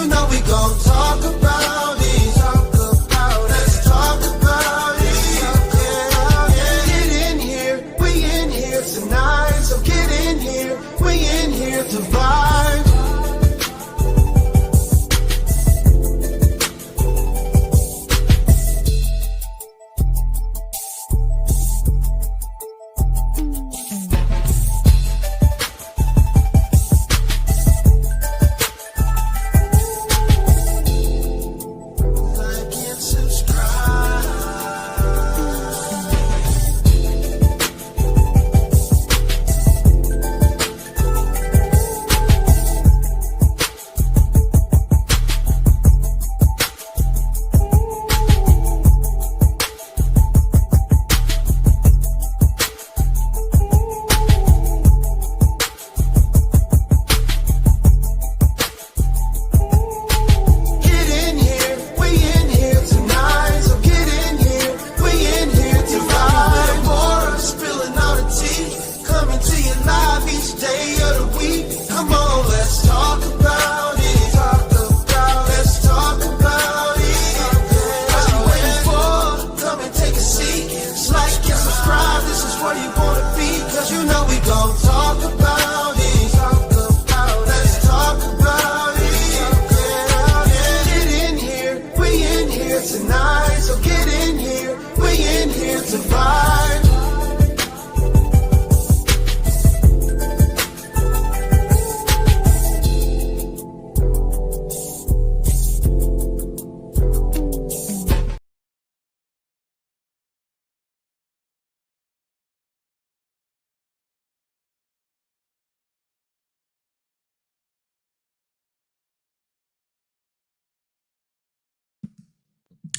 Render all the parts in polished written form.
know we gon' talk about it. Let's talk about it. Get in here, we in here tonight. So get in here, we in here to vibe.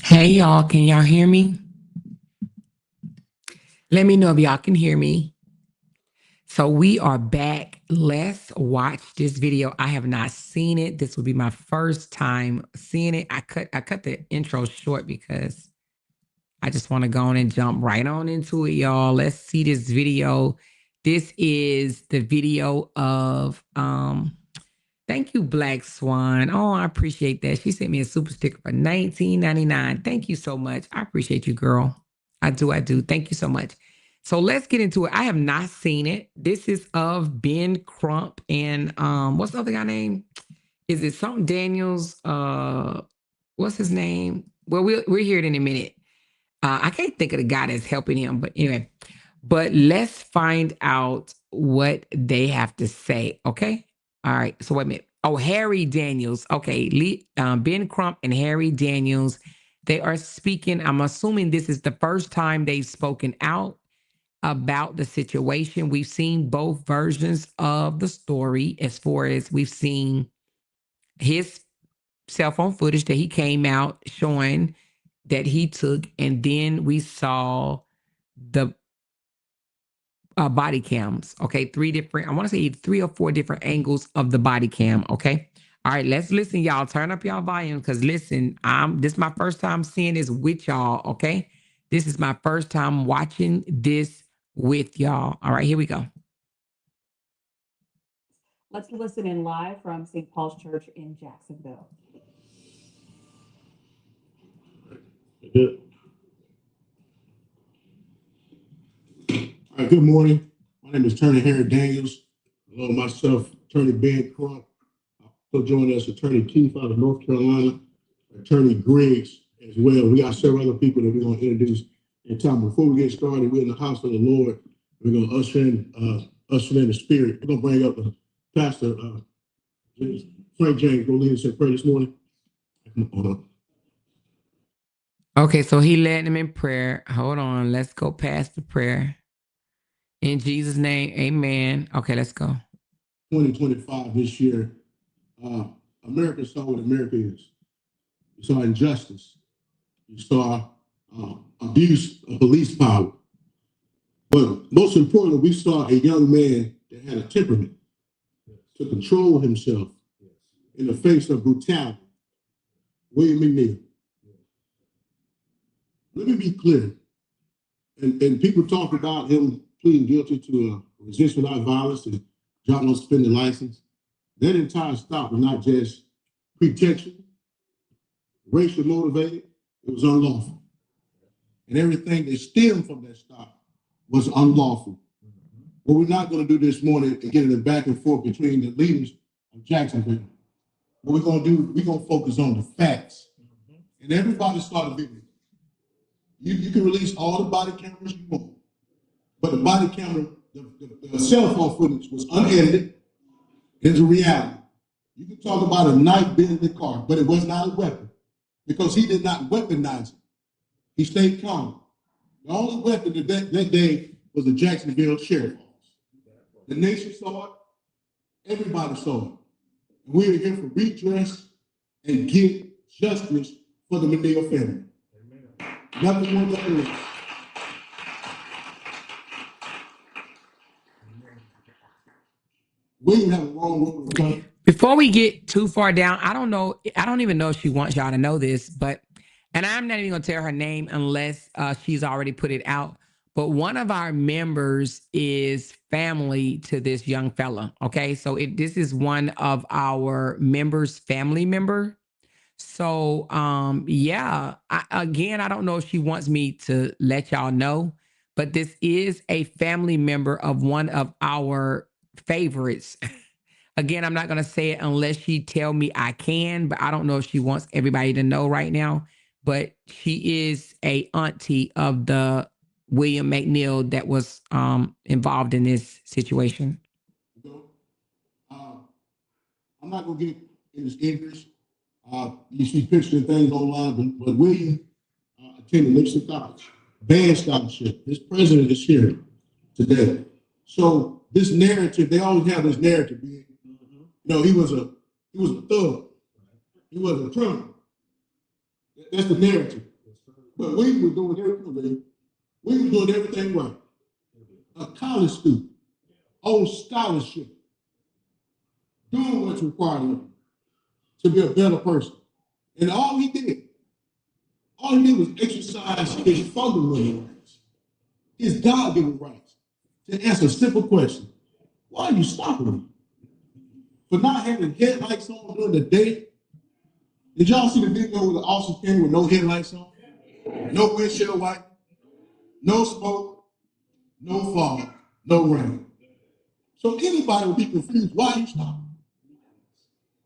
Hey y'all, can y'all hear me? Let me know if y'all can hear me. So we are back. Let's watch this video. I have not seen it. This will be my first time seeing it. I cut the intro short because I just want to go on and jump right on into it, y'all. Let's see this video. This is the video of thank you, Black Swan. Oh, I appreciate that. She sent me a super sticker for $19.99. Thank you so much. I appreciate you, girl. I do. Thank you so much. So let's get into it. I have not seen it. This is of Ben Crump and what's the other guy name? Is it something Daniels? What's his name? Well, we're here in a minute. I can't think of the guy that's helping him, but anyway. But let's find out what they have to say. Okay. All right. So wait a minute. Oh, Harry Daniels. Okay. Ben Crump and Harry Daniels. They are speaking. I'm assuming this is the first time they've spoken out about the situation. We've seen both versions of the story as far as we've seen his cell phone footage that he came out showing that he took. And then we saw the body cams. Okay. I want to say 3 or 4 different angles of the body cam. Okay. All right. Let's listen, y'all. Turn up y'all volume because listen, this is my first time seeing this with y'all. Okay. This is my first time watching this with y'all. All right. Here we go. Let's listen in live from St. Paul's Church in Jacksonville. Good. All right, good morning. My name is Attorney Harry Daniels. Along with myself, Attorney Ben Crump. Also joining us, Attorney Keith out of North Carolina, Attorney Griggs as well. We got several other people that we're going to introduce in time. Before we get started, we're in the house of the Lord. We're going to usher in the spirit. We're going to bring up the Pastor Frank James. Go lead us in prayer this morning. Okay, so he led them in prayer. Hold on. Let's go past the prayer. In Jesus' name, amen. Okay, let's go. 2025 this year, America saw what America is. You saw injustice. You saw abuse of police power. But most importantly, we saw a young man that had a temperament to control himself in the face of brutality. William McNeil. Let me be clear. And people talk about him pleading guilty to resist without violence, to drop no suspended license. That entire stop was not just pretension, racial motivated, it was unlawful. And everything that stemmed from that stop was unlawful. What we're not going to do this morning is get in the back and forth between the leaders of Jacksonville. What we're going to do, we're going to focus on the facts. And everybody start a video. You can release all the body cameras you want, but the body camera, the cell phone footage was unedited. It's a reality. You can talk about a knife being in the car, but it was not a weapon because he did not weaponize it. He stayed calm. The only weapon that day was the Jacksonville Sheriff Office. The nation saw it. Everybody saw it. And we are here for redress and get justice for the McNeil family. Nothing more, nothing less. We have a wrong road to go. Before we get too far down, I don't even know if she wants y'all to know this, and I'm not even gonna tell her name unless she's already put it out. But one of our members is family to this young fella. Okay, so this is one of our members' family member. So yeah, I don't know if she wants me to let y'all know, but this is a family member of one of our favorites. Again, I'm not going to say it unless she tell me I can, but I don't know if she wants everybody to know right now. But she is a auntie of the William McNeil that was involved in this situation. I'm not going to get in this English. You see pictures and things online, but William attended Nixon College, band scholarship. His president is here today. So this narrative, they always have this narrative. He was a thug. He was a Trump. That's the narrative. But we were doing everything. We were doing everything right. A college student on scholarship, doing what's required of him to be a better person. And all he did was exercise his fundamental rights, his God-given rights, to answer a simple question. Why are you stopping me? For not having headlights on during the day? Did y'all see the video where the officer came with no headlights on? No windshield wiper, no smoke, no fog, no rain. So anybody would be confused, why are you stopping?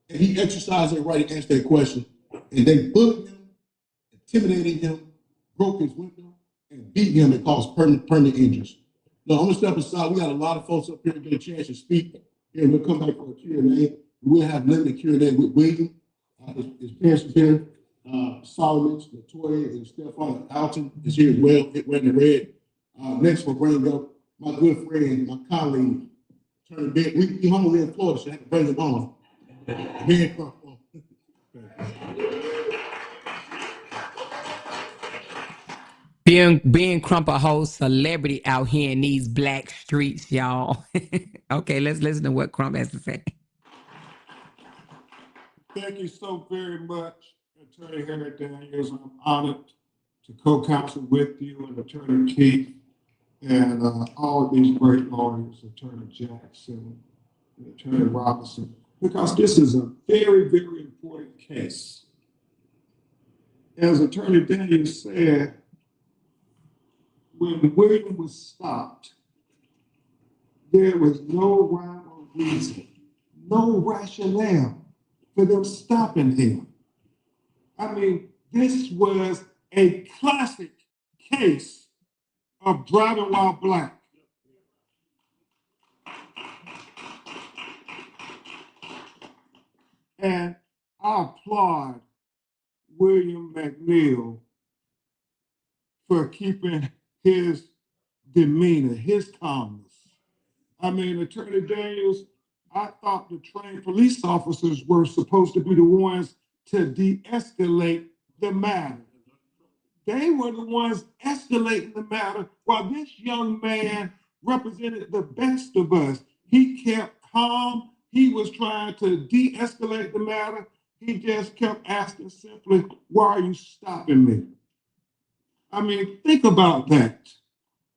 And he exercised that right to answer that question. And they bullied him, intimidated him, broke his window, and beat him and caused permanent injuries. Now, I'm going to step aside. We got a lot of folks up here to get a chance to speak. And we'll come back for a Q&A. We'll have limited Q&A with William. His parents are here. Solomon, Latoya, and Stephon Alton is here as well, wearing the red. Next, we'll bring up my good friend, my colleague, Attorney Ben. We home in Florida, so I have to bring him on. Ben Crump. Being Crump a whole celebrity out here in these black streets, y'all. Okay, let's listen to what Crump has to say. Thank you so very much, Attorney Harry Daniels. I'm honored to co-counsel with you and Attorney Keith and all of these great lawyers, Attorney Jackson and Attorney Robinson, because this is a very, very important case. As Attorney Daniels said, when William was stopped, there was no rhyme or reason, no rationale for them stopping him. I mean, this was a classic case of driving while black. And I applaud William McNeil for keeping his demeanor, his calmness. I mean, Attorney Daniels, I thought the trained police officers were supposed to be the ones to de-escalate the matter. They were the ones escalating the matter while this young man represented the best of us. He kept calm. He was trying to de-escalate the matter. He just kept asking simply, why are you stopping me? I mean, think about that.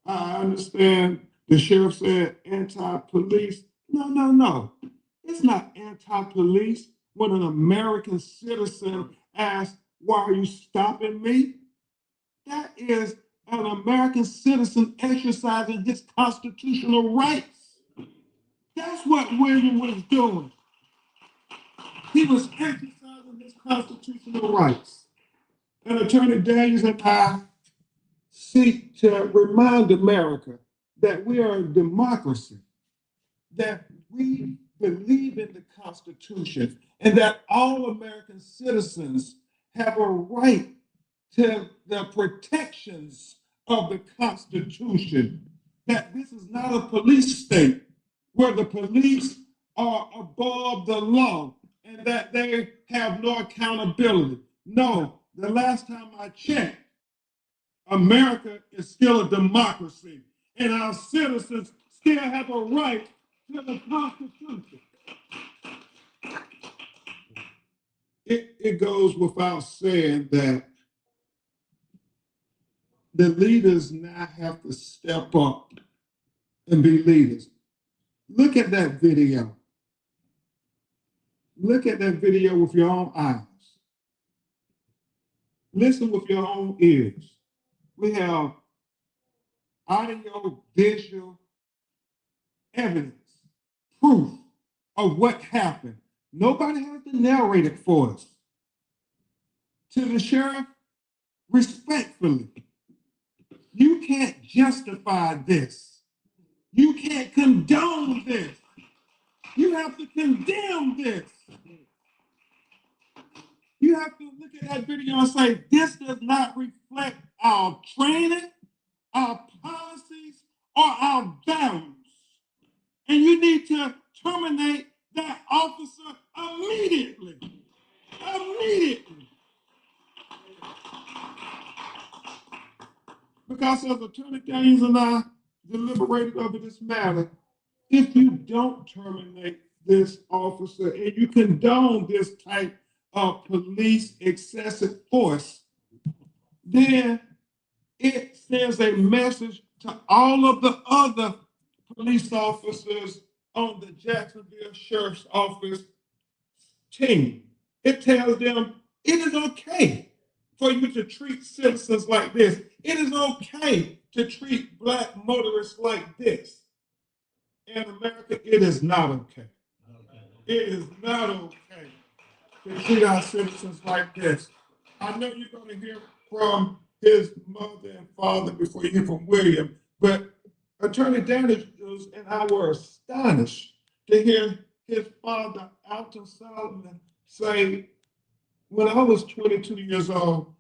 I understand the sheriff said anti-police. No. It's not anti-police. when an American citizen asks, "Why are you stopping me?" That is an American citizen exercising his constitutional rights. That's what William was doing. He was exercising his constitutional rights. And Attorney Daniels and I seek to remind America that we are a democracy, that we believe in the Constitution, and that all American citizens have a right to the protections of the Constitution, that this is not a police state where the police are above the law and that they have no accountability. No, the last time I checked, America is still a democracy, and our citizens still have a right to the Constitution. It goes without saying that the leaders now have to step up and be leaders. Look at that video. Look at that video with your own eyes. Listen with your own ears. We have audio, visual evidence, proof of what happened. Nobody has to narrate it for us. To the sheriff, respectfully, you can't justify this. You can't condone this. You have to condemn this. You have to look at that video and say, this does not reflect our training, our policies, or our values. And you need to terminate that officer immediately. Immediately. Because as Attorney Daniels and I deliberated over this matter, if you don't terminate this officer and you condone this type of police excessive force, then it sends a message to all of the other police officers on the Jacksonville Sheriff's Office team. It tells them it is okay for you to treat citizens like this. It is okay to treat Black motorists like this. In America, it is not okay. It is not okay to treat our citizens like this. I know you're going to hear from his mother and father before you hear from William, but Attorney Daniels and I were astonished to hear his father, Alton Solomon, say, when I was 22 years old,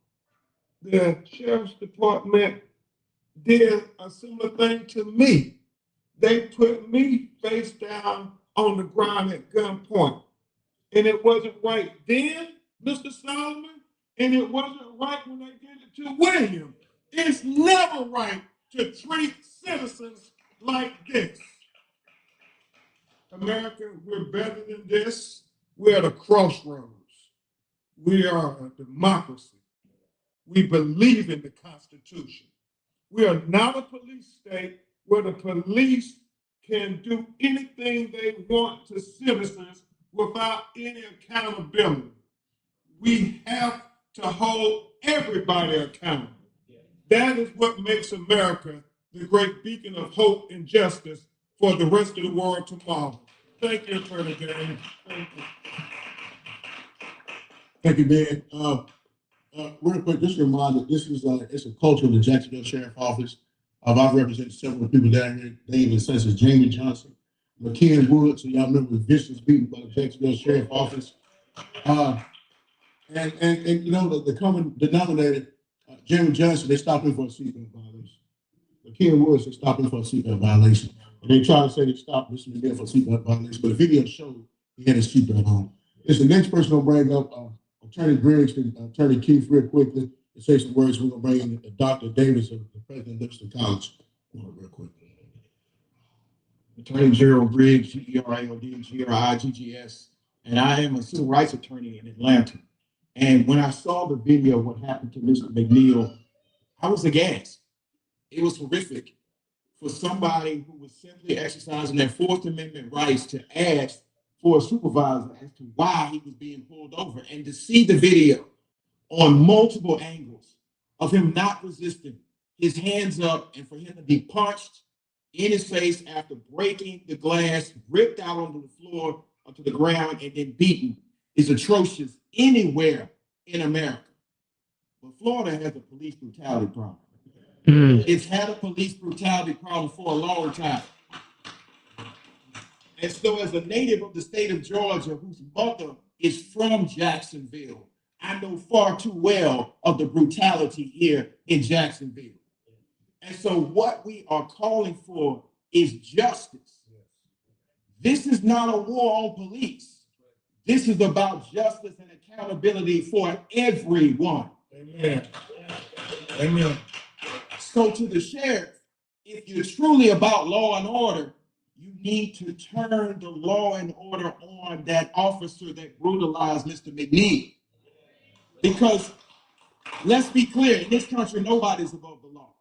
the sheriff's department did a similar thing to me. They put me face down on the ground at gunpoint. And it wasn't right then, Mr. Solomon, and it wasn't right when they did it to William. It's never right to treat citizens like this. America, we're better than this. We're at a crossroads. We are a democracy. We believe in the Constitution. We are not a police state where the police can do anything they want to citizens without any accountability. We have to hold everybody accountable. That is what makes America the great beacon of hope and justice for the rest of the world tomorrow. Thank you, Attorney Daniels. Thank you. Thank you, Ben. Real quick, just a reminder, this is it's a culture of the Jacksonville Sheriff Office. I've represented several people down here, David, such as Jamie Johnson, McKeon Woods, so y'all remember the vicious beating by the Jacksonville Sheriff Office. And you know, the common denominator, Jamie Johnson, they stopped him for a seatbelt violation. McKeon Woods, they stopped him for a seatbelt violation. And they tried to say they stopped Mr. McNeil for a seatbelt violation, but the video showed he had his seatbelt on. It's the next person I'll bring up, Attorney Briggs and Attorney Keith real quickly to say some words. We're going to bring in Dr. Davis, the president of Livingston College, real quick. Attorney Gerald Briggs, GERALD, and I am a civil rights attorney in Atlanta. And when I saw the video, what happened to Mr. McNeil, I was aghast. It was horrific for somebody who was simply exercising their Fourth Amendment rights to ask for a supervisor as to why he was being pulled over, and to see the video on multiple angles of him not resisting, his hands up, and for him to be punched in his face after breaking the glass, ripped out onto the floor, onto the ground, and then beaten is atrocious anywhere in America. But Florida has a police brutality problem. It's had a police brutality problem for a long time. And so, as a native of the state of Georgia, whose mother is from Jacksonville, I know far too well of the brutality here in Jacksonville. And so what we are calling for is justice. This is not a war on police. This is about justice and accountability for everyone. Amen. Amen. So to the sheriff, if you're truly about law and order, you need to turn the law and order on that officer that brutalized Mr. McNeil. Because let's be clear, in this country, nobody's above the law.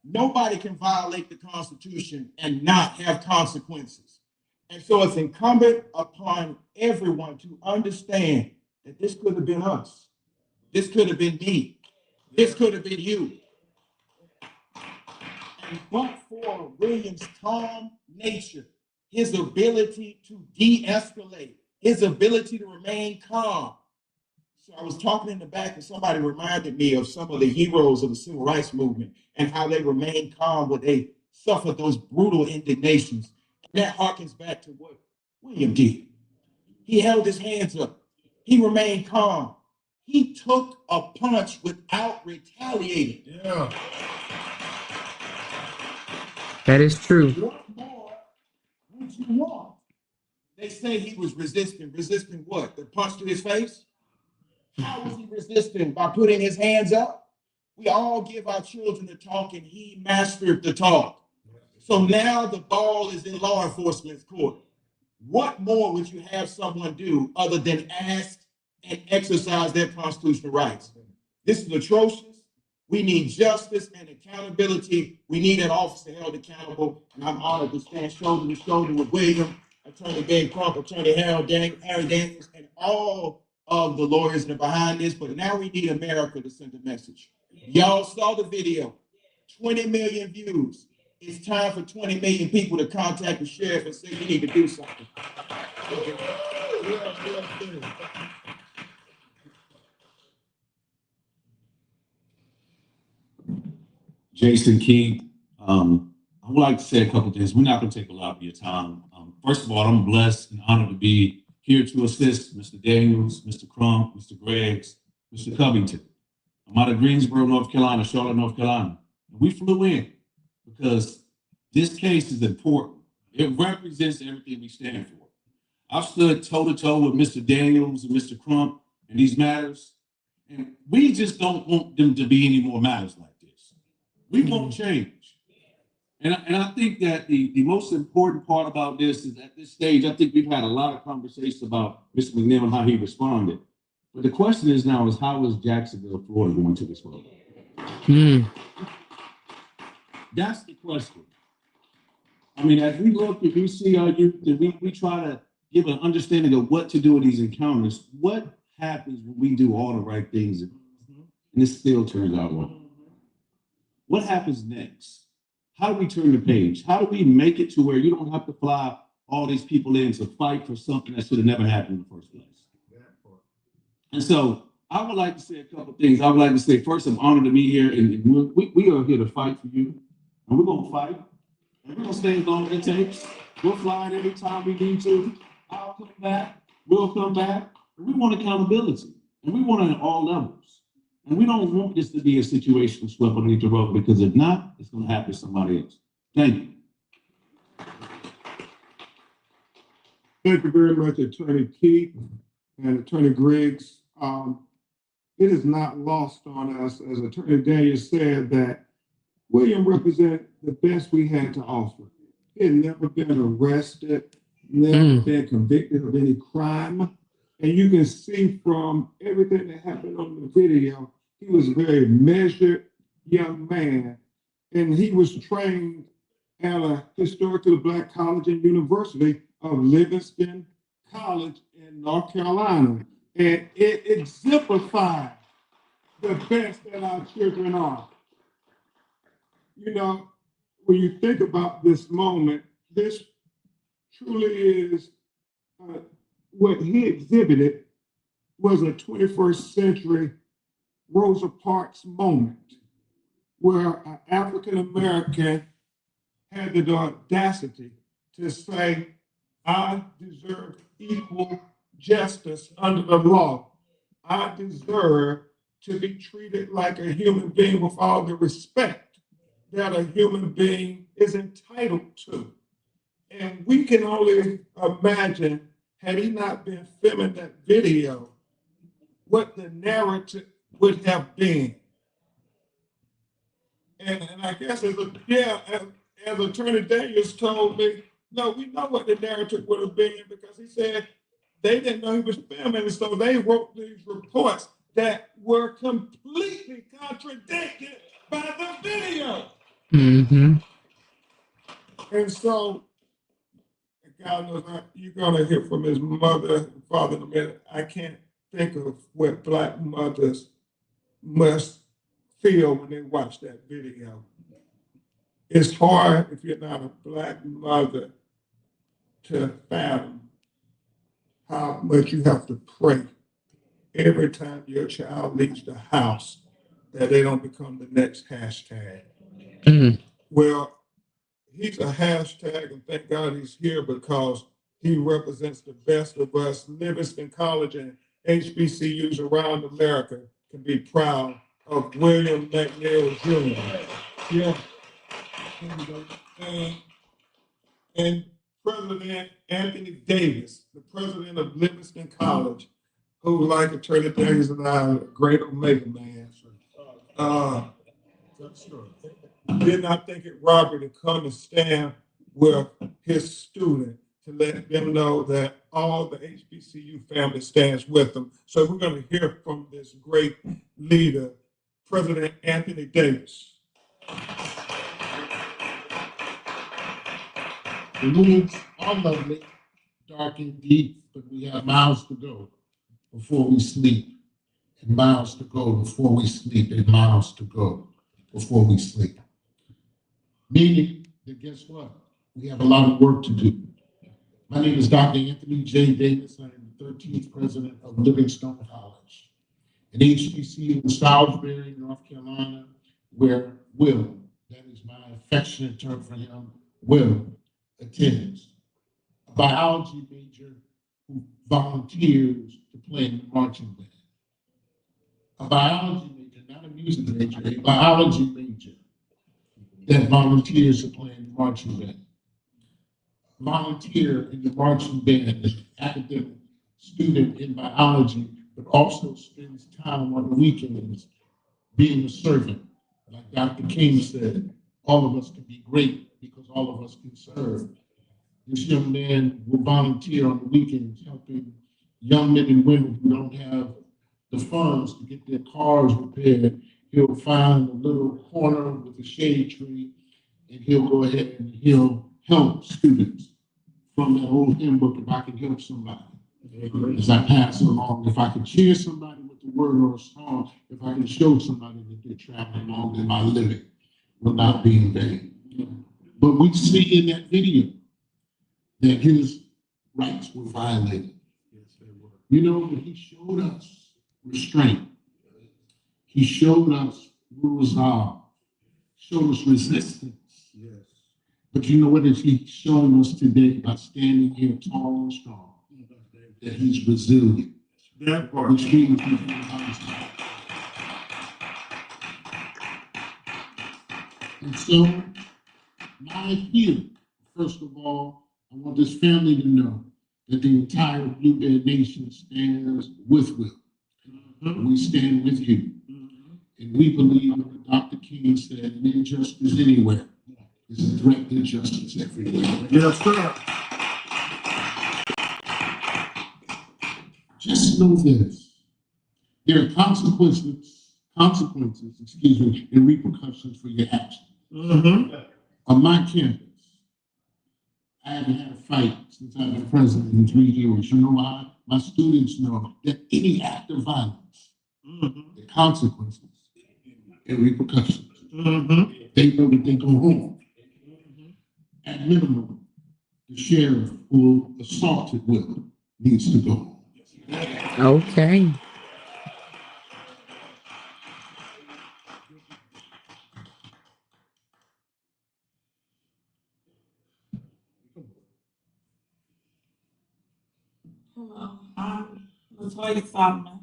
Nobody can violate the Constitution and not have consequences. And so it's incumbent upon everyone to understand that this could have been us. This could have been me. This could have been you. And but for William's calm nature, his ability to de-escalate, his ability to remain calm. So I was talking in the back and somebody reminded me of some of the heroes of the civil rights movement and how they remained calm when they suffered those brutal indignations. And that harkens back to what William did. He held his hands up. He remained calm. He took a punch without retaliating. Yeah. That is true. What more would you want? They say he was resisting. Resisting what? The punch to his face? How was he resisting? By putting his hands up? We all give our children the talk, and he mastered the talk. So now the ball is in law enforcement's court. What more would you have someone do other than ask and exercise their constitutional rights? This is atrocious. We need justice and accountability. We need an officer held accountable. And I'm honored to stand shoulder to shoulder with William, Attorney Ben Crump, Attorney Harry Daniels, and all of the lawyers that are behind this. But now we need America to send a message. Y'all saw the video, 20 million views. It's time for 20 million people to contact the sheriff and say we need to do something. Jason King, I would like to say a couple things. We're not going to take a lot of your time. First of all, I'm blessed and honored to be here to assist Mr. Daniels, Mr. Crump, Mr. Greggs, Mr. Covington. I'm out of Greensboro, North Carolina, Charlotte, North Carolina. And we flew in because this case is important. It represents everything we stand for. I've stood toe-to-toe with Mr. Daniels and Mr. Crump in these matters, and we just don't want them to be any more matters like this. We won't change. And I think that the most important part about this is at this stage, I think we've had a lot of conversations about Mr. McNeil and how he responded. But the question is now is how is Jacksonville, Florida going to respond? That's the question. I mean, as we look, if we see our youth, we try to give an understanding of what to do in these encounters. What happens when we do all the right things and it still turns out wrong? What happens next? How do we turn the page? How do we make it to where you don't have to fly all these people in to fight for something that should have never happened in the first place? And so I would like to say a couple of things. I would like to say, first, I'm honored to be here, and we are here to fight for you. And we're going to fight. And we're going to stay as long as it takes. We'll fly in every time we need to. I'll come back. We'll come back. And we want accountability. And we want it at all levels. And we don't want this to be a situation swept underneath the rug, because if not, it's going to happen to somebody else. Thank you. Thank you very much, Attorney Keith and Attorney Griggs. It is not lost on us, as Attorney Daniel said, that William represented the best we had to offer. He had never been arrested, never been convicted of any crime. And you can see from everything that happened on the video, he was a very measured young man. And he was trained at a historically Black college and university of Livingston, college in North Carolina, and it exemplified the best that our children are. You know, when you think about this moment, this truly is what he exhibited was a 21st century Rosa Parks moment where an African American had the audacity to say, I deserve equal justice under the law. I deserve to be treated like a human being with all the respect that a human being is entitled to. And we can only imagine, had he not been filming that video, what the narrative would have been. And I guess as Attorney Daniels told me, no, we know what the narrative would have been because he said they didn't know he was filming, so they wrote these reports that were completely contradicted by the video. Mm-hmm. And so, God knows you're gonna hear from his mother and father in a minute. I can't think of what Black mothers must feel when they watch that video. It's hard if you're not a Black mother to fathom how much you have to pray every time your child leaves the house that they don't become the next hashtag. Mm. Well, he's a hashtag, and thank God he's here because he represents the best of us. Livingston College and HBCUs around America can be proud of William McNeil Jr. Yeah. And President Anthony Davis, the president of Livingston College, who, like Attorney Daniels and I, are a great Omega man. Did not think it robbery to come and stand with his student to let them know that all the HBCU family stands with them. So we're going to hear from this great leader, President Anthony Davis. The rooms are lovely, dark and deep, but we have miles to go before we sleep, and miles to go before we sleep, and miles to go before we sleep. Meaning that guess what? We have a lot of work to do. My name is Dr. Anthony J. Davis. I am the 13th president of Livingston College, an HBCU in Salisbury, North Carolina, where Will, that is my affectionate term for him, Will, attends. A biology major who volunteers to play in the marching band. A biology major, not a music major, a biology major that volunteers to play in the marching band. Volunteer in the marching band, as an academic student in biology, but also spends time on the weekends being a servant. Like Dr. King said, all of us can be great because all of us can serve. This young man will volunteer on the weekends helping young men and women who don't have the funds to get their cars repaired. He'll find a little corner with a shade tree and he'll go ahead and he'll help students from that old hymn book, if I can help somebody. As I pass it along, if I can cheer somebody with the word or a song, if I can show somebody that they're traveling along, then my living will not be in vain. But we see in that video that his rights were violated. Yes, they were. You know, but he showed us restraint. He showed us resolve, showed us resistance. Yes. But you know what is he showing us today by standing here tall and strong? That he's resilient. That part. Which means he's honest. And so, my appeal, first of all, I want this family to know that the entire Blue Band Nation stands with Will. Mm-hmm. We stand with you. Mm-hmm. And we believe what Dr. King said, an injustice anywhere is a threat to justice everywhere. Yes, sir. Just know this. There are consequences, and repercussions for your actions. Mm-hmm. On my campus, I haven't had a fight since I've been president in 3 years. You know why? My students know that any act of violence, the consequences and repercussions, they know that they go home. At minimum, the sheriff who assaulted Will needs to go home. Okay. Hello, I'm Latoya Solomon.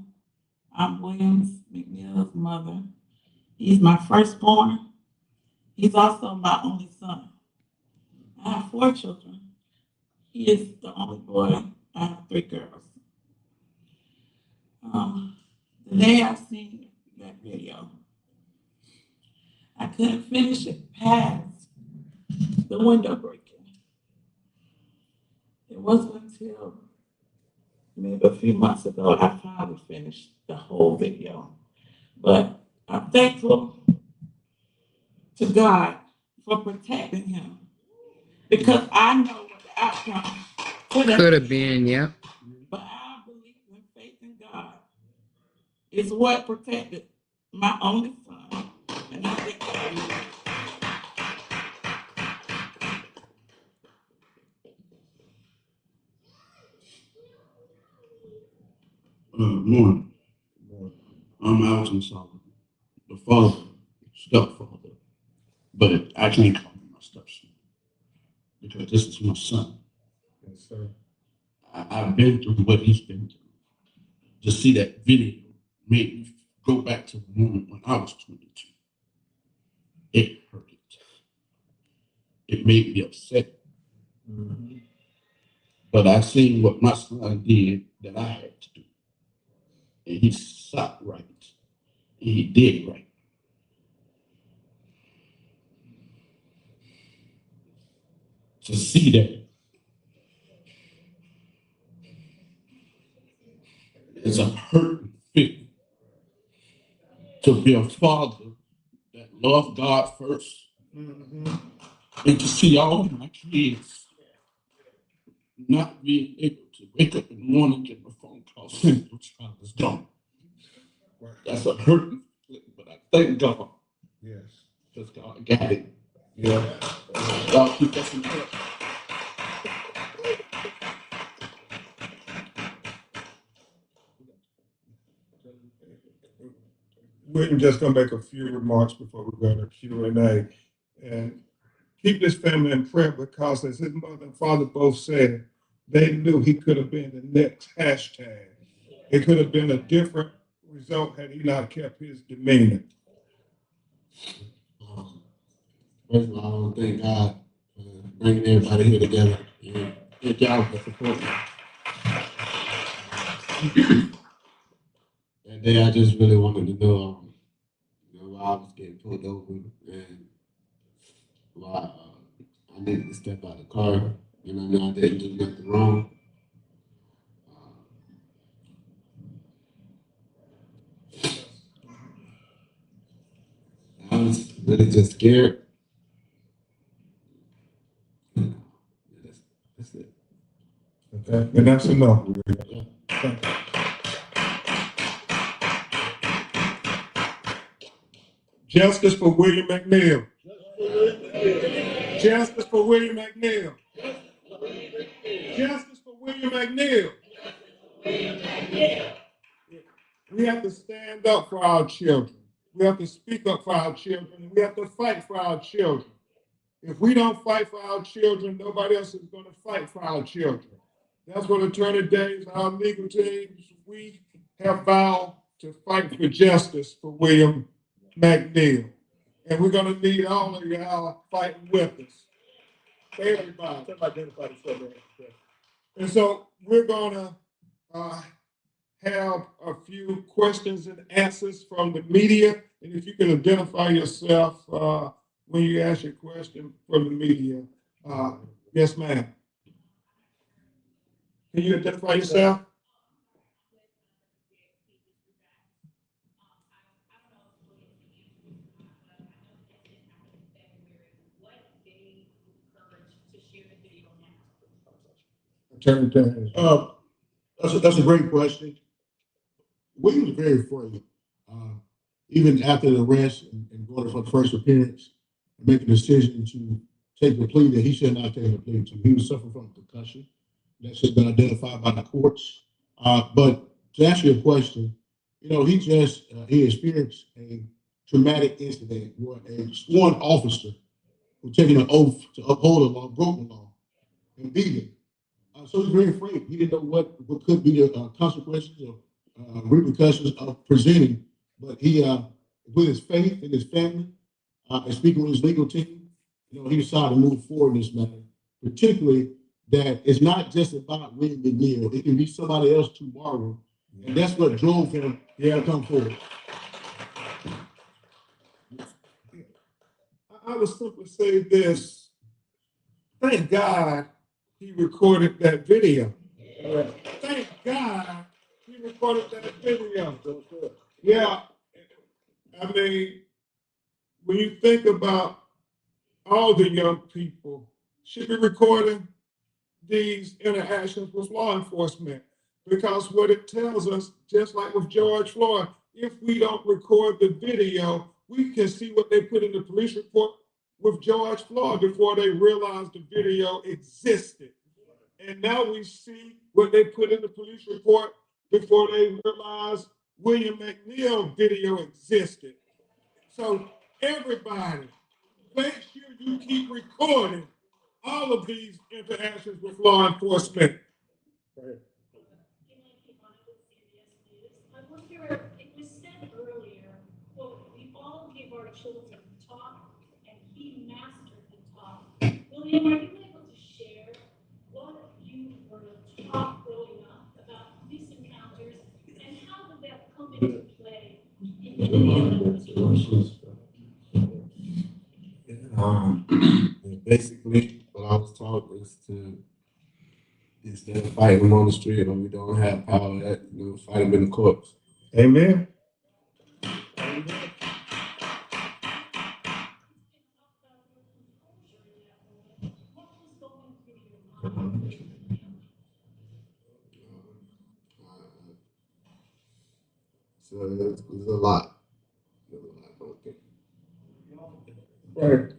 I'm Williams McNeil's mother. He's my firstborn. He's also my only son. I have 4 children. He is the only boy. I have 3 girls. The day I seen that video, I couldn't finish it past the window breaking. It wasn't until maybe a few months ago I finally finished the whole video. But I'm thankful to God for protecting him because I know what the outcome Could have been, yeah. but I believe in faith in God is what protected my only son. And I think Morning. I'm Alton Solomon, the father, stepfather, but I can't call him my stepson because this is my son. Yes, sir. I've been through what he's been through. To see that video made me go back to the moment when I was 22. It hurt. It made me upset. But I seen what my son did that I had to do. And he sought right. And he did right. To see that it's a hurting feeling. To be a father that loved God first. And to see all my kids not being able to wake up in the morning, get a phone call saying your child is gone. That's a hurting feeling, but I thank God. Yes. Because God got it. Yeah. God keep us in prayer. We're just gonna make a few remarks before we go to Q&A. And keep this family in prayer because as his mother and father both said, they knew he could have been the next hashtag. It could have been a different result had he not kept his demeanor. First of all, I want to thank God for bringing everybody here together. And thank y'all for supporting me. That day, I just really wanted to know, why I was getting pulled over and why I needed to step out of the car. You know, I didn't do nothing wrong. I was really just scared. That's it. Okay, and that's enough. Justice for William McNeil. Justice for William McNeil. Justice for William McNeil. We have to stand up for our children. We have to speak up for our children. We have to fight for our children. If we don't fight for our children, nobody else is going to fight for our children. That's what Attorney Days, our legal teams, we have vowed to fight for justice for William McNeil. And we're going to need all of y'all fighting with us. Everybody. And so we're going to have a few questions and answers from the media. And if you can identify yourself when you ask your question from the media. Yes, ma'am. Can you identify yourself? Attorney Daniels. That's a great question. William was very afraid. Even after the arrest and going for the first appearance, and making a decision to take the plea that he should not take a plea to. He was suffering from concussion. That should have been identified by the courts. But to answer your question, he experienced a traumatic incident where a sworn officer was taking an oath to uphold a law, broke the law, and beat him. So he's very afraid. He didn't know what could be the consequences or repercussions of presenting. But he, with his faith in his family, and speaking with his legal team, he decided to move forward in this matter. Particularly that it's not just about William McNeil. It can be somebody else tomorrow, and that's what drove him to come forward. I would simply say this. Thank God he recorded that video. Thank God he recorded that video. Yeah. I mean, when you think about all the young people should be recording these interactions with law enforcement, because what it tells us, just like with George Floyd, if we don't record the video, we can see what they put in the police report with George Floyd before they realized the video existed. And now we see what they put in the police report before they realized William McNeil video existed. So everybody, make sure you keep recording all of these interactions with law enforcement. I wonder, it was said earlier, quote, we all give our children talk, and he mastered the talk. William, are you able to share what you were taught growing up about police encounters, and how did that come into play in the video? Basically, what I was taught is to instead of fighting them on the street or we don't have power, fight them in the courts. Amen. So there's a lot. There's a lot going through. Right.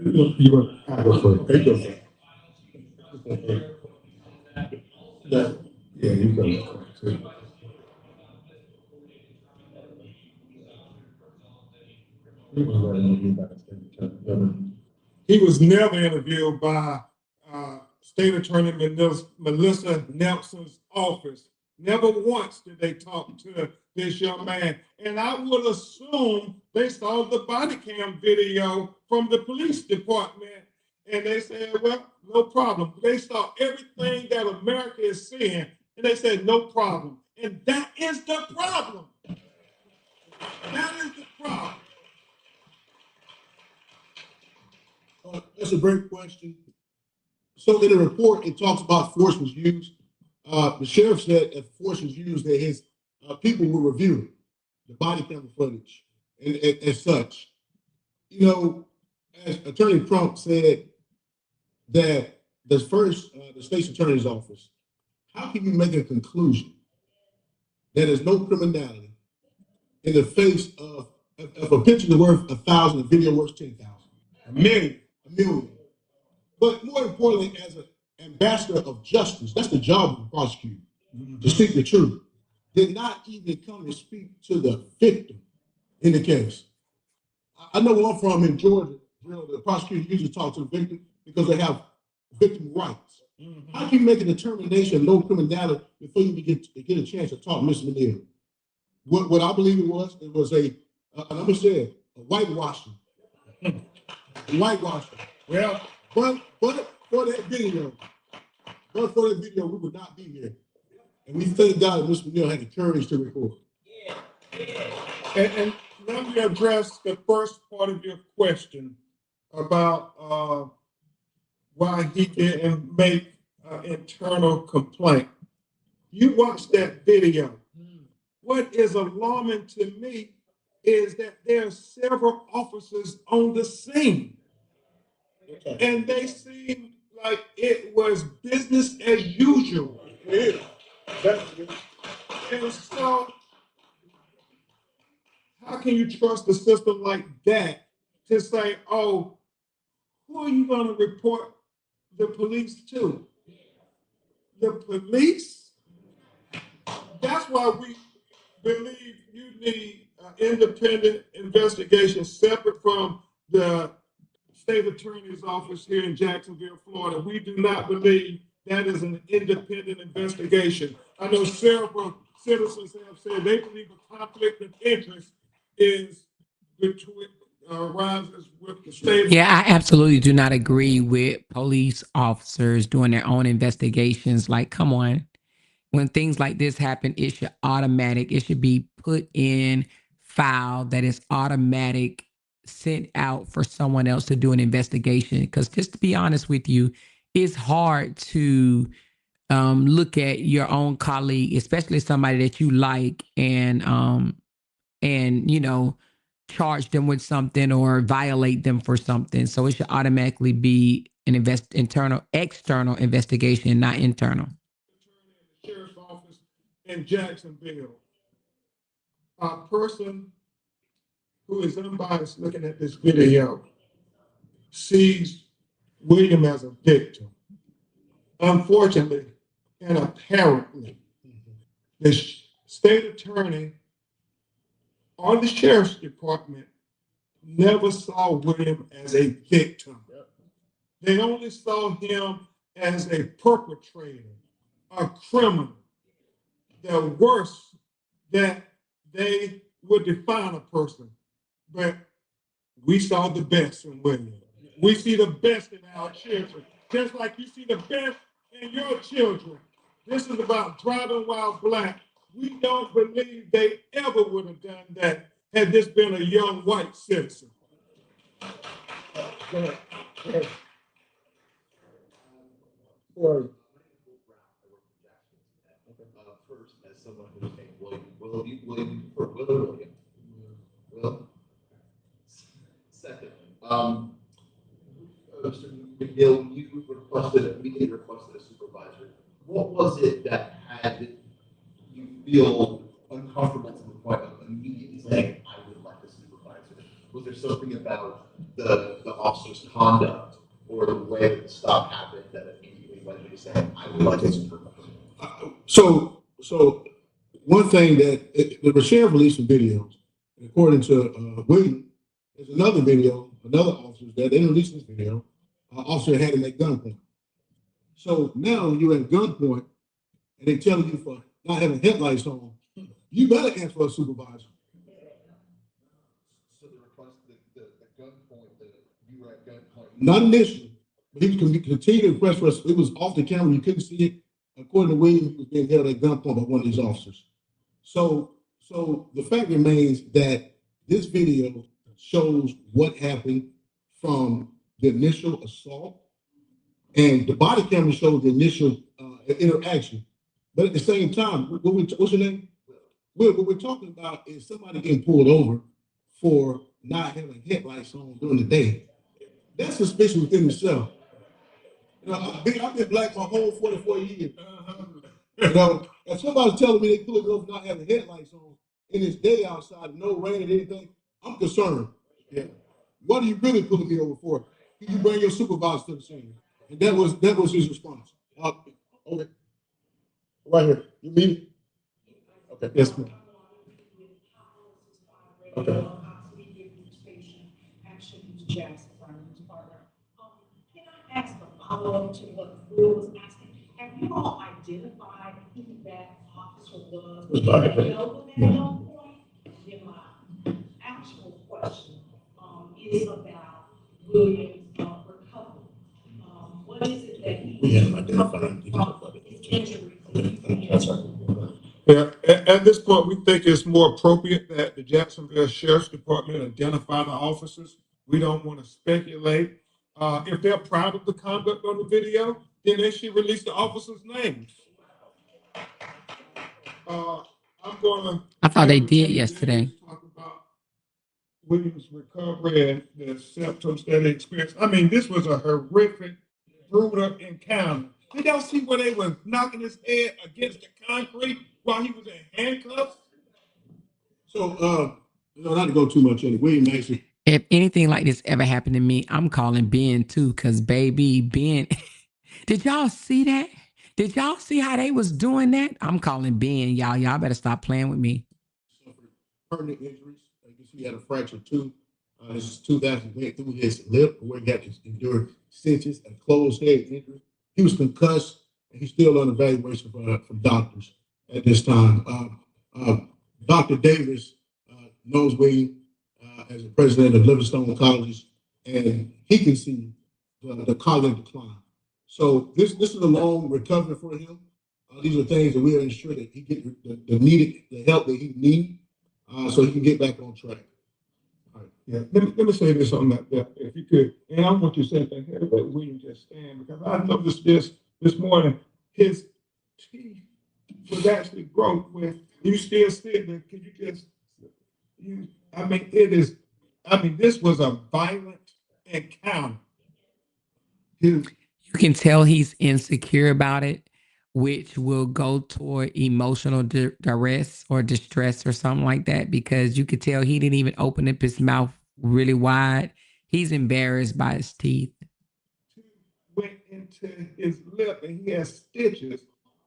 You were yeah, you go. He was never interviewed by State Attorney Melissa Nelson's office. Never once did they talk to this young man. And I would assume they saw the body cam video from the police department. And they said, well, no problem. They saw everything that America is seeing. And they said, no problem. And that is the problem. That is the problem. That's a great question. So in the report, it talks about force was used. The sheriff said if force was used, that his people will review the body camera footage and as such. As Attorney Crump said that the state's attorney's office, how can you make a conclusion that there's no criminality in the face of if a picture is worth 1,000, a video worth 10,000, a million. But more importantly, as an ambassador of justice, that's the job of the prosecutor, to speak the truth. Did not even come and speak to the victim in the case. I know one from in Georgia, the prosecutor usually talk to the victim because they have victim rights. How can you make a determination of no criminality before you get a chance to talk to Mr. McNeil? What I believe it was a I'm gonna say it, a whitewashing. Whitewashing. Well, but for that video, we would not be here. And we thank God that Mr. McNeil had the courage to record. And let me address the first part of your question about why he didn't make an internal complaint. You watch that video. what is alarming to me is that there are several officers on the scene. And they seem like it was business as usual. And so, how can you trust a system like that to say, oh, who are you going to report the police to? The police? That's why we believe you need an independent investigation separate from the state attorney's office here in Jacksonville, Florida. We do not believe that is an independent investigation. I know several citizens have said they believe a conflict of interest is between arises with the state. Yeah, I absolutely do not agree with police officers doing their own investigations. Like, come on. When things like this happen, it should be put in file that is automatic, sent out for someone else to do an investigation. Because just to be honest with you, it's hard to look at your own colleague, especially somebody that you like, and charge them with something or violate them for something. So it should automatically be an external investigation, not internal. Sheriff's office in Jacksonville. A person who is unbiased looking at this video sees William as a victim. Unfortunately and apparently, the state attorney or the sheriff's department never saw William as a victim. They only saw him as a perpetrator, a criminal, the worst that they would define a person. But we saw the best in William. We see the best in our children, just like you see the best in your children. This is about driving while black. We don't believe they ever would have done that had this been a young white citizen. Go ahead. Go ahead. First, as someone who's named William. Second, Mr. McNeil, you immediately requested a supervisor. What was it that had you feel uncomfortable to the point of immediately saying, I would like a supervisor? Was there something about the officer's conduct or the way that the stop happened that immediately led you to say, I would like a supervisor? So one thing that the sheriff released some videos, according to William, there's another video, another officer that they released this video, officer had him at gunpoint. So now you're at gunpoint and they tell you for not having headlights on, you better ask for a supervisor. So the request, the gunpoint, that you were at gunpoint. Not initially, but he was continuing to press for us. It was off the camera, you couldn't see it. According to William, he was being held at gunpoint by one of these officers. So the fact remains that this video shows what happened from the initial assault, and the body camera shows the initial interaction. But at the same time, what's your name? What we're talking about is somebody getting pulled over for not having headlights on during the day. That's suspicious within itself. You know, I've been black my whole 44 years. You know, if somebody's telling me they pulled over not having headlights on and it's day outside, no rain or anything, I'm concerned. Yeah. What are you really pulling me over for? Can you bring your supervisor to the scene? And that was his response. Okay. Right here. You mean it? Okay. Yes, ma'am. Okay. Can I ask a follow-up to what Will was asking? Have you all identified who that officer was? Do you know who that was? Then my actual question is about William's recovery. What is it that he That's right. Yeah, at this point, we think it's more appropriate that the Jacksonville Sheriff's Department identify the officers. We don't want to speculate. If they're proud of the conduct on the video, then they should release the officers' names. I'm gonna. I thought they did everything yesterday. Daniels talk about Williams' recovery and the symptoms that he experienced. I mean, this was a horrific, brutal encounter. Did y'all see where they were knocking his head against the concrete while he was in handcuffs? So, not to go too much into it, William actually. If anything like this ever happened to me, I'm calling Ben too, because baby, Ben, did y'all see that? Did y'all see how they was doing that? I'm calling Ben, y'all. Y'all better stop playing with me. Suffered permanent injuries. You can see he had a fractured tooth. His tooth actually went through his lip, where he had to endure stitches and closed head injury. He was concussed, and he's still on evaluation from doctors at this time. Dr. Davis knows William as the president of Livingstone Colleges, and he can see the cognitive decline. So this is a long recovery for him. These are things that we are ensuring that he get the help that he needs, so he can get back on track. All right. Yeah. Let me say this on that, if you could. And I want you to say that here, let William just stand, because I noticed this morning. His teeth was actually broke. When you still sitting there, can you just I mean, this was a violent encounter. You can tell he's insecure about it, which will go toward emotional duress or distress or something like that, because you could tell he didn't even open up his mouth really wide. He's embarrassed by his teeth. Went into his lip and he has stitches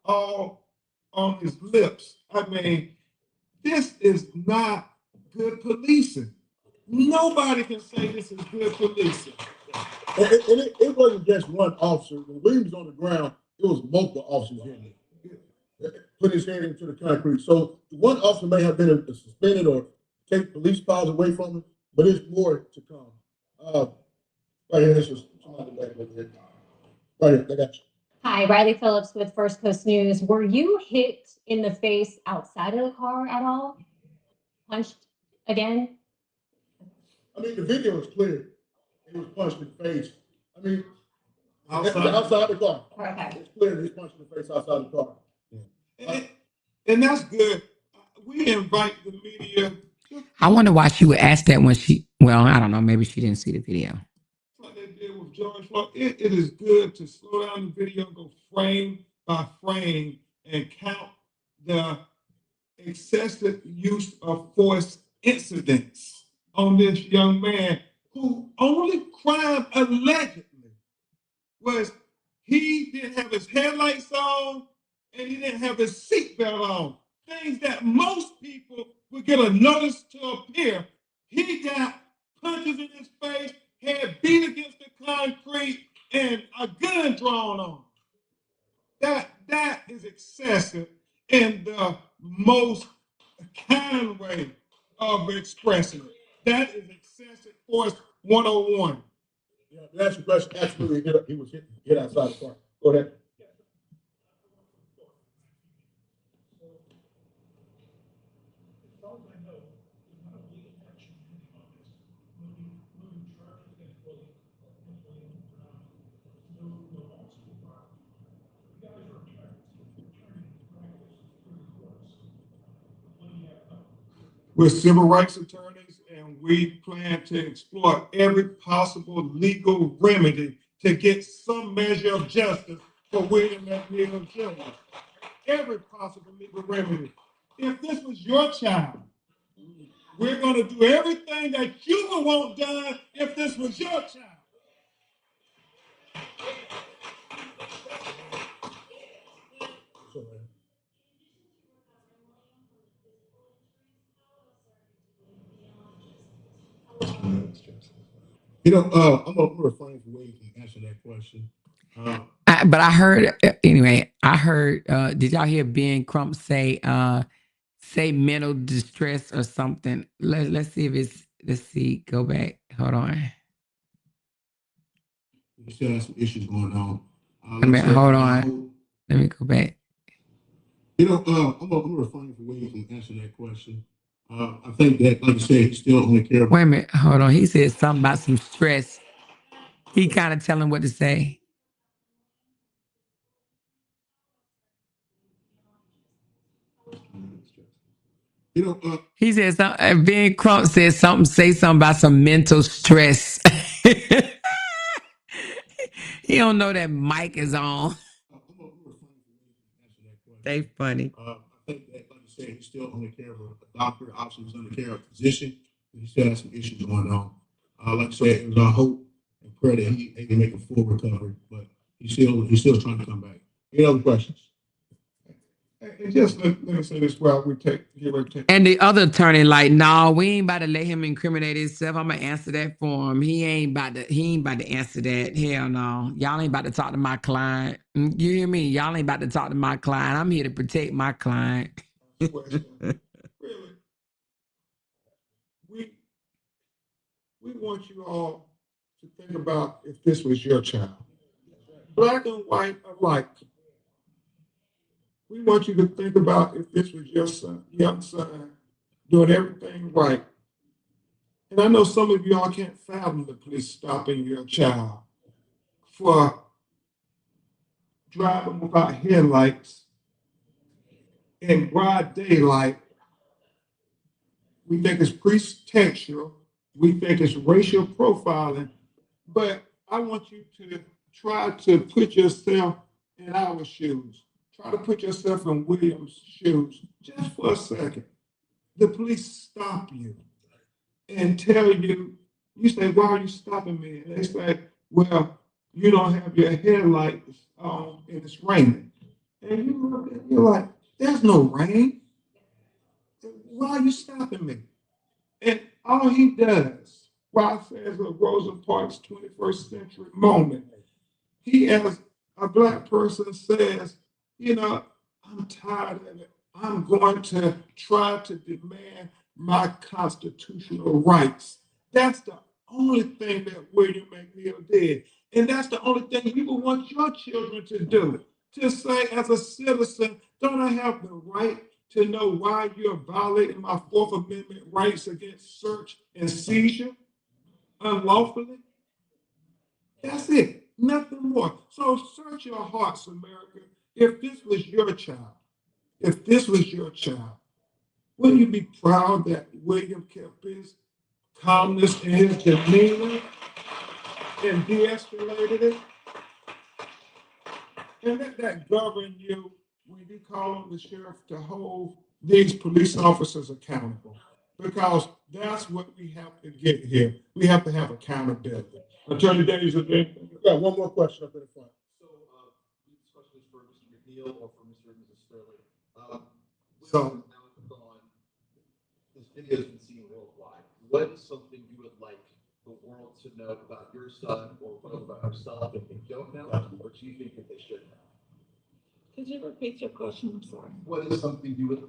all on his lips. I mean, this is not good policing. Nobody can say this is good policing. And it wasn't just one officer. When William was on the ground, it was multiple officers in there. Put his head into the concrete. So one officer may have been suspended or take police powers away from him, but there's more to come. Right here, this is somebody back over here. Right here, I got you. Hi, Riley Phillips with First Coast News. Were you hit in the face outside of the car at all? Punched again? I mean, the video is clear. He was punched in the face. I mean, Outside. outside the car. Okay. It's clear that he's punched in the face outside the car. And that's good. We invite the media. I wonder why she would ask that when well, I don't know, maybe she didn't see the video. Like they did with George Floyd. It is good to slow down the video, go frame by frame, and count the excessive use of force incidents on this young man, who only crime allegedly was he didn't have his headlights on and he didn't have his seatbelt on. Things that most people would get a notice to appear. He got punches in his face, head beat against the concrete, and a gun drawn on him. That is excessive in the most kind way of expressing it. That is excessive force 101. Yeah, that's your question. Absolutely, he was hit outside the car. Go ahead. We're civil rights attorneys, and we plan to explore every possible legal remedy to get some measure of justice for William McNeil Jr. Every possible legal remedy. If this was your child, we're going to do everything that you would want done if this was your child. I'm gonna refrain from William from answering that question. But I heard anyway. I heard. Did y'all hear Ben Crump say mental distress or something? Let's see if it's. Let's see. Go back. Hold on. We still have some issues going on. Hold on. Let me go back. I'm gonna refrain from William from answering that question. I think that, like I said, he still only cares. Wait a minute. Hold on. He said something about some stress. He kind of telling what to say. You know, He said something. Ben Crump said something. Say something about some mental stress. He don't know that mic is on. They funny. I think that, like you said, he's still under care of a doctor. Obviously, he's under care of a physician. But he still has some issues going on. Like I said, it was our hope and prayer that he can make a full recovery. But he's still trying to come back. Any other questions? And just let me say this while we get ready to take. And the other attorney, like, no, we ain't about to let him incriminate himself. I'm gonna answer that for him. He ain't about to answer that. Hell no. Y'all ain't about to talk to my client. You hear me? Y'all ain't about to talk to my client. I'm here to protect my client. Really, we want you all to think about if this was your child. Black and white alike. We want you to think about if this was your son, young son, doing everything right. And I know some of y'all can't fathom the police stopping your child for driving without headlights in broad daylight. We think it's pretextual. We think it's racial profiling. But I want you to try to put yourself in our shoes. Try to put yourself in William's shoes just for a second. The police stop you and tell you, you say, why are you stopping me? And they say, well, you don't have your headlights on and it's raining. And you look at you're like, there's no rain. Why are you stopping me? And all he does, why says a Rosa Parks 21st century moment, he as a black person says, you know, I'm tired of it. I'm going to try to demand my constitutional rights. That's the only thing that William McNeil did. And that's the only thing you would want your children to do. To say, as a citizen, don't I have the right to know why you're violating my Fourth Amendment rights against search and seizure unlawfully? That's it, nothing more. So search your hearts, America. If this was your child, wouldn't you be proud that William kept his calmness and his demeanor and de-escalated it? And let that govern you when you call on the sheriff to hold these police officers accountable. Because that's what we have to get here. We have to have accountability. Attorney Davies, again. Got one more question up in the front. So, this question is for Mr. McNeil or for Mr. and Mrs. Sterling. So- This video has been seen worldwide. What is something you would like the world to know about your son or about yourself that they don't know, or do you think that they should know? Could you repeat your question? I'm sorry. What is something you would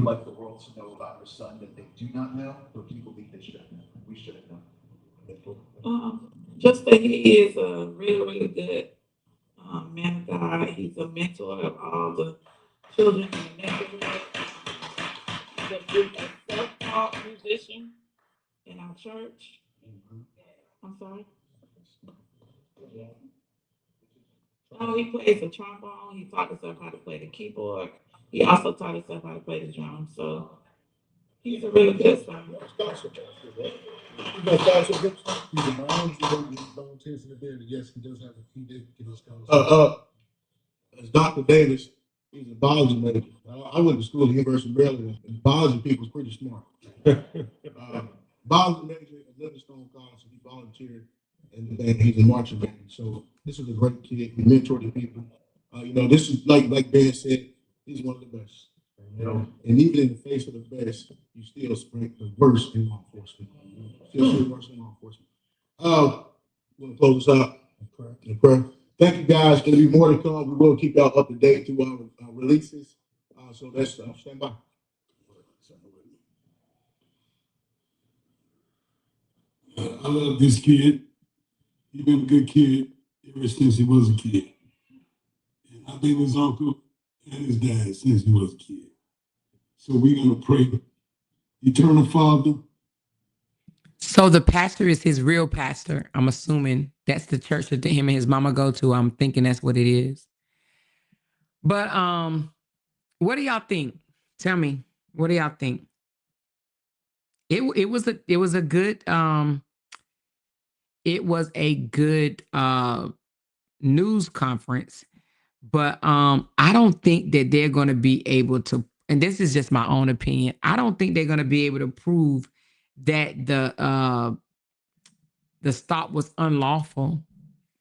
like the world to know about your son that they do not know, or do you believe they should know? We should know. Just that he is a really, really good man of God. He's a mentor of all the children in the neighborhood. He's a self-taught musician in our church. I'm sorry. Oh, he plays the trombone. He taught himself how to play the keyboard. He also taught himself how to play the drums. So he's a really good son. You know, scholarships. He's a mom. He volunteers in the band. Yes, he does have. He did get his scholarship. As Dr. Davis, he's a biology major. I went to school at the University of Maryland, and the biology people was pretty smart. Biology major at Livingstone College, and he volunteered, and he's a marching band. So this is a great kid. He mentored the people. You know, this is like Ben said, he's one of the best. You know, and even in the face of the best, you still spank the worst in law enforcement. Still see the worst in law enforcement. We'll close this out in prayer. Thank you guys. Going to be more to come. We will keep y'all up to date through our releases. So let's stand by. I love this kid. He's been a good kid ever since he was a kid. And I've been his uncle and his dad since he was a kid. So we're going to pray. Eternal Father. So the pastor is his real pastor. I'm assuming that's the church that him and his mama go to. I'm thinking that's what it is. But what do y'all think? Tell me. What do y'all think? It was a good it was a good news conference, but I don't think that they're going to be able to, and this is just my own opinion, I don't think they're going to be able to prove that the stop was unlawful,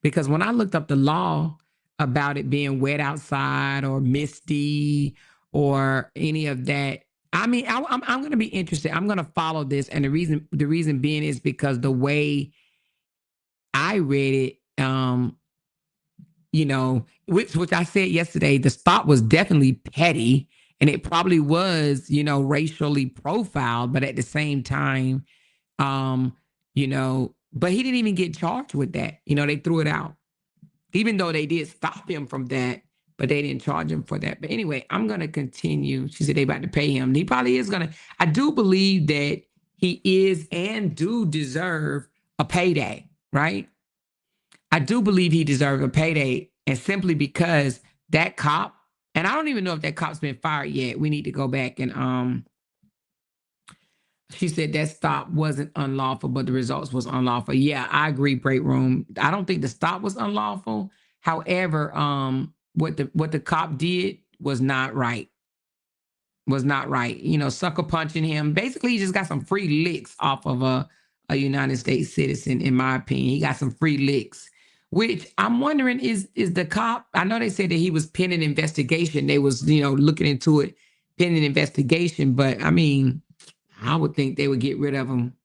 because when I looked up the law about it being wet outside or misty or any of that, I mean, I'm going to be interested. I'm going to follow this, and the reason being is because the way I read it, you know, which I said yesterday, the stop was definitely petty, and it probably was, you know, racially profiled, but at the same time, um, you know, but he didn't even get charged with that. You know, they threw it out, even though they did stop him from that, but they didn't charge him for that. But anyway, I'm going to continue. She said they about to pay him. He probably is going to, I do believe that he is and do deserve a payday, right? I do believe he deserves a payday, and simply because that cop, and I don't even know if that cop's been fired yet. We need to go back and she said that stop wasn't unlawful, but the results was unlawful. Yeah, I agree, Break Room. I don't think the stop was unlawful. However, what the cop did was not right. Was not right. You know, sucker punching him. Basically, he just got some free licks off of a United States citizen, in my opinion. He got some free licks, which I'm wondering is the cop, I know they said that he was pending investigation. They was, you know, looking into it, pending investigation, but I mean, I would think they would get rid of him.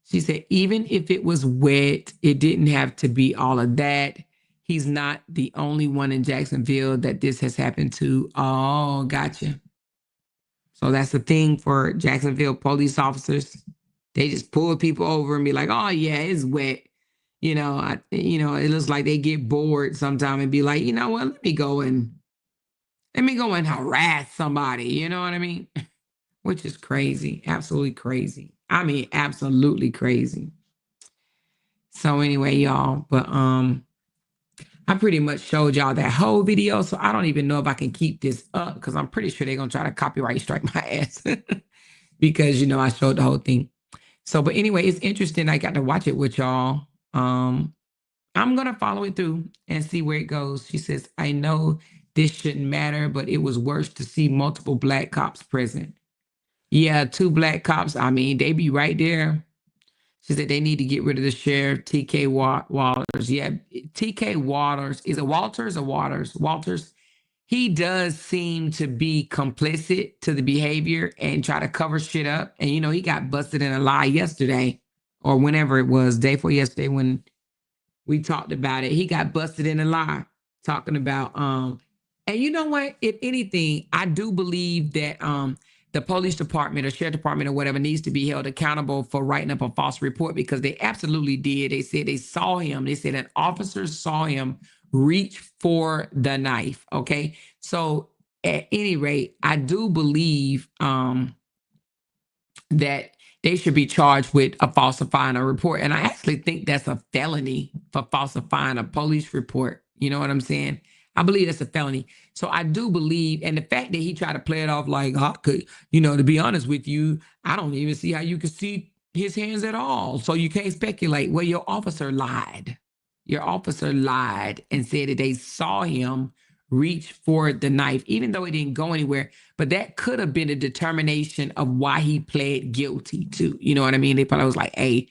She said, even if it was wet, it didn't have to be all of that. He's not the only one in Jacksonville that this has happened to. Oh, gotcha. So that's the thing for Jacksonville police officers. They just pull people over and be like, oh yeah, it's wet. You know, it looks like they get bored sometime and be like, you know what, let me go and harass somebody. You know what I mean? Which is crazy. Absolutely crazy. I mean, absolutely crazy. So anyway, y'all, but I pretty much showed y'all that whole video, so I don't even know if I can keep this up, because I'm pretty sure they're gonna try to copyright strike my ass because, you know, I showed the whole thing. So, but anyway, it's interesting. I got to watch it with y'all. I'm gonna follow it through and see where it goes. She says, I know this shouldn't matter, but it was worse to see multiple black cops present. Yeah, 2 black cops. I mean, they be right there. She said they need to get rid of the sheriff, TK Waters. Yeah, TK Waters. Is it Walters or Waters? Walters. He does seem to be complicit to the behavior and try to cover shit up. And, you know, he got busted in a lie yesterday, or whenever it was, day before yesterday when we talked about it. He got busted in a lie talking about, and you know what? If anything, I do believe that the police department or sheriff department or whatever needs to be held accountable for writing up a false report, because they absolutely did. They said they saw him. They said an officer saw him reach for the knife. Okay. So at any rate, I do believe that they should be charged with falsifying a report. And I actually think that's a felony for falsifying a police report. You know what I'm saying? I believe that's a felony. So I do believe, and the fact that he tried to play it off like, oh, could, you know, to be honest with you, I don't even see how you could see his hands at all. So you can't speculate. Well, your officer lied. Your officer lied and said that they saw him reach for the knife, even though it didn't go anywhere. But that could have been a determination of why he pled guilty too. You know what I mean? They probably was like, hey,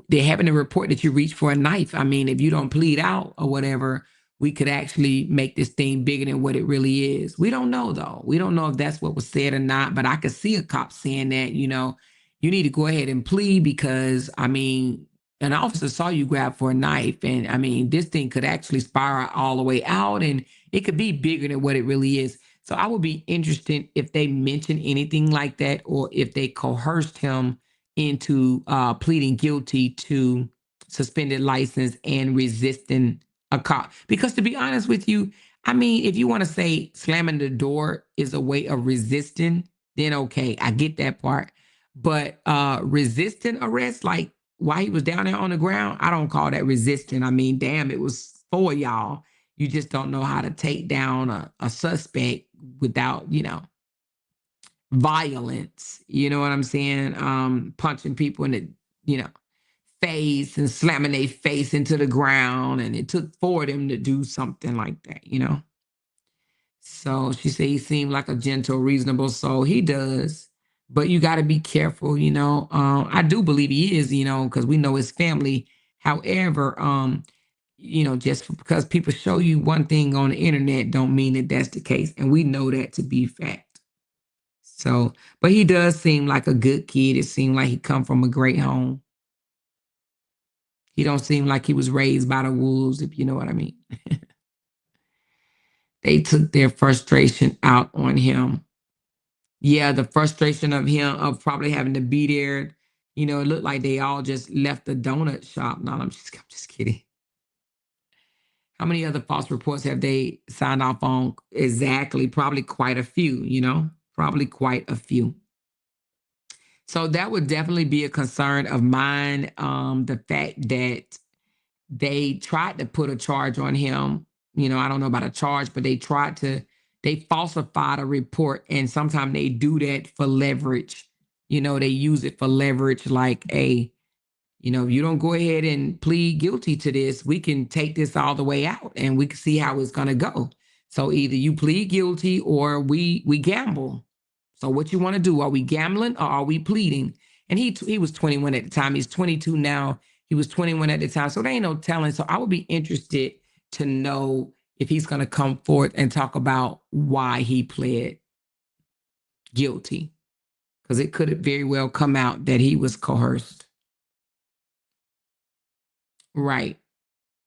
they're having a report that you reached for a knife. I mean, if you don't plead out or whatever, we could actually make this thing bigger than what it really is. We don't know, though. We don't know if that's what was said or not, but I could see a cop saying that, you know, you need to go ahead and plead because, I mean, an officer saw you grab for a knife, and I mean, this thing could actually spiral all the way out, and it could be bigger than what it really is. So I would be interested if they mention anything like that, or if they coerced him into pleading guilty to suspended license and resisting a cop. Because to be honest with you, I mean, if you want to say slamming the door is a way of resisting, then okay, I get that part. But resisting arrest, like while he was down there on the ground, I don't call that resisting. I mean, damn, it was for y'all. You just don't know how to take down a suspect without, you know, violence. You know what I'm saying? Punching people in the, you know, face and slamming their face into the ground. And it took 4 of them to do something like that, you know? So she said he seemed like a gentle, reasonable soul. He does. But you got to be careful, you know. I do believe he is, you know, because we know his family. However, you know, just because people show you one thing on the internet don't mean that that's the case. And we know that to be fact. So, but he does seem like a good kid. It seemed like he come from a great home. He don't seem like he was raised by the wolves, if you know what I mean. They took their frustration out on him. Yeah, the frustration of him, of probably having to be there. You know, it looked like they all just left the donut shop. No, I'm just kidding. How many other false reports have they signed off on? Exactly. Probably quite a few, you know, probably quite a few. So that would definitely be a concern of mine. The fact that they tried to put a charge on him. You know, I don't know about a charge, but they falsified a report. And sometimes they do that for leverage. You know, they use it for leverage, like, you know, if you don't go ahead and plead guilty to this, we can take this all the way out and we can see how it's going to go. So either you plead guilty or we gamble. So what you want to do? Are we gambling or are we pleading? And he was 21 at the time. He's 22 now. He was 21 at the time. So there ain't no telling. So I would be interested to know if he's going to come forth and talk about why he pled guilty. Because it could very well come out that he was coerced. Right,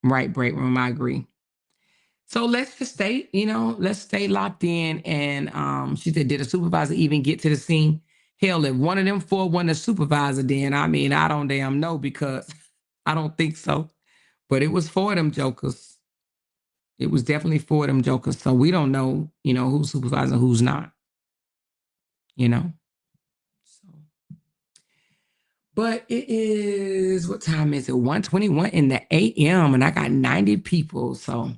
break room. I agree. So let's just stay, you know, let's stay locked in. And she said, did a supervisor even get to the scene? Hell, if one of them 4 wasn't a supervisor, then I mean, I don't damn know, because I don't think so. But it was 4 of them jokers. It was definitely 4 of them jokers. So we don't know, you know, who's supervising, who's not, you know. So, but it is, what time is it? 1:21 in the a.m. and I got 90 people. So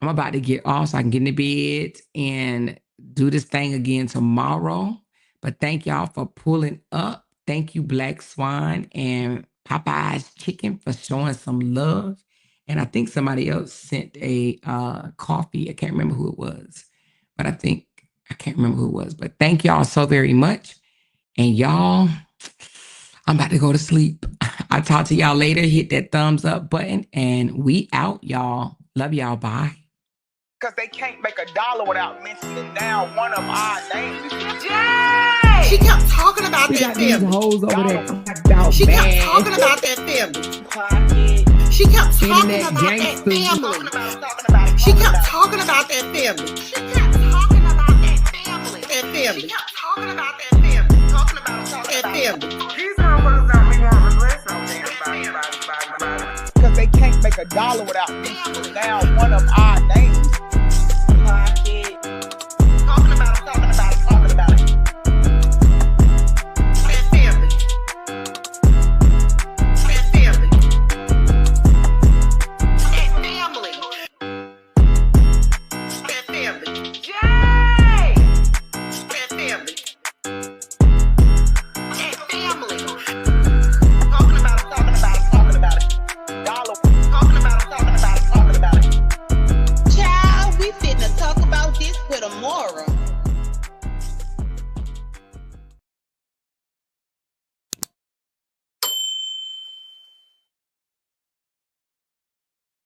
I'm about to get off so I can get in the bed and do this thing again tomorrow. But thank y'all for pulling up. Thank you, Black Swan and Popeye's Chicken, for showing some love. And I think somebody else sent a coffee. I can't remember who it was. But I can't remember who it was. But thank y'all so very much. And y'all, I'm about to go to sleep. I'll talk to y'all later. Hit that thumbs up button. And we out, y'all. Love y'all. Bye. Because they can't make $1 without mentioning down one of our names. Jay! She kept talking about We that got these family. hoes over there clapped out She kept bad. talking about that family. She kept talking Internet about that gangsters. family. She kept talking about that family. She kept talking about that family. That family. She kept talking about that family. Talking about that family. These motherfuckers don't be wanting to listen about. Because they can't make $1 without mentioning down one of our names.